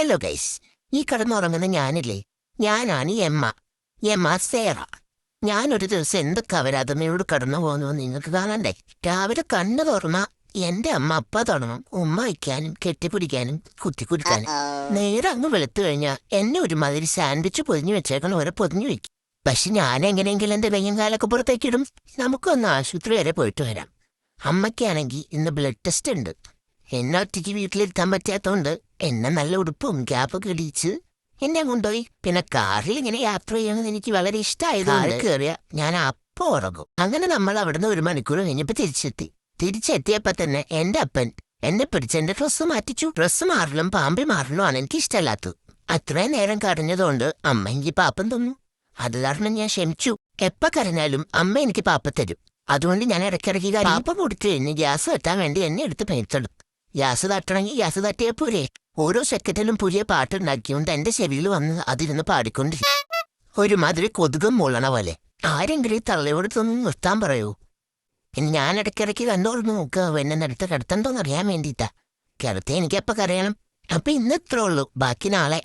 Hello guys, ഈ കിടന്നുറങ്ങുന്ന ഞാനില്ലേ, ഞാനാണ് എമ്മ സേറ. ഞാനൊരു ദിവസം എന്തൊക്കെ അവരതമ്മയോട് കടന്നു പോകുന്നു നിങ്ങൾക്ക് കാണണ്ടേ. രാവിലെ കണ്ണു തുറന്ന എന്റെ അമ്മ അപ്പ തുടങ്ങും ഉമ്മ വയ്ക്കാനും കെട്ടിപ്പിടിക്കാനും കുത്തിക്കുടിക്കാനും. നേരെ അങ്ങ് വെളുത്തു കഴിഞ്ഞാൽ എന്നെ ഒരുമാതിരി സാൻഡ്വിച്ച് പൊതിഞ്ഞു വെച്ചേക്കണം വരെ പൊതിഞ്ഞു വെക്കും. പക്ഷെ ഞാൻ എങ്ങനെയെങ്കിലും എന്റെ കയ്യും കാലൊക്കെ പുറത്തേക്കിടും. നമുക്കൊന്ന് ആശുപത്രി വരെ പോയിട്ട് വരാം. അമ്മയ്ക്കാണെങ്കിൽ ഇന്ന് ബ്ലഡ് ടെസ്റ്റ് ഉണ്ട്. എന്നെ ഒറ്റയ്ക്ക് വീട്ടിലിരുത്താൻ പറ്റാത്തതുകൊണ്ട് എന്നെ നല്ല ഉടുപ്പും ക്യാപ്പൊക്കെ ഇടിച്ച് എന്നെ കൊണ്ടുപോയി. പിന്നെ കാറിൽ ഇങ്ങനെ യാത്ര ചെയ്യണമെന്ന് എനിക്ക് വളരെ ഇഷ്ടമായതുകൊണ്ട് കയറിയ ഞാൻ അപ്പം ഉറങ്ങും. അങ്ങനെ നമ്മൾ അവിടുന്ന് 1 മണിക്കൂർ കഴിഞ്ഞപ്പോൾ തിരിച്ചെത്തിയപ്പോ തന്നെ എന്റെ അപ്പൻ എന്നെ പിടിച്ച് എന്റെ ഡ്രസ്സ് മാറ്റിച്ചു. ഡ്രസ്സ് മാറലും പാമ്പി മാറലും ആണ് എനിക്ക് ഇഷ്ടമല്ലാത്തത്. അത്രയും നേരം കരഞ്ഞതുകൊണ്ട് അമ്മ എനിക്ക് പാപ്പം തന്നു. അത് കാരണം ഞാൻ ക്ഷമിച്ചു. എപ്പ കരഞ്ഞാലും അമ്മ എനിക്ക് പാപ്പം തരും. അതുകൊണ്ട് ഞാൻ ഇടയ്ക്കിടയ്ക്ക് പാപ്പം കൊടുത്തു കഴിഞ്ഞ് ഗ്യാസ് വെട്ടാൻ വേണ്ടി എന്നെ എടുത്ത് പേഴ്ത്തെടുക്കും. ഗ്യാസ് തട്ടണമെങ്കിൽ ഗ്യാസ് തട്ടിയാൽ പോരെ. ഓരോ സെക്കൻഡിലും പുതിയ പാട്ടുണ്ടാക്കിയോണ്ട് എന്റെ ചെവിയിൽ വന്ന് അതിരുന്ന് പാടിക്കൊണ്ടിരിക്കും. ഒരുമാതിരി കൊതുകം മുള്ളണ പോലെ. ആരെങ്കിലും ഈ തള്ളയോടത്തൊന്ന് നിർത്താൻ പറയൂ. ഇനി ഞാൻ ഇടയ്ക്കിടയ്ക്ക് കണ്ടോർന്ന് നോക്കുക എന്നെ അടുത്ത് കിടത്തണ്ടോന്ന് അറിയാൻ വേണ്ടിയിട്ടാ. കിടത്തി എനിക്കെപ്പ കരയണം. അപ്പൊ ഇന്ന് ഇത്രേ ഉള്ളൂ, ബാക്കി നാളെ.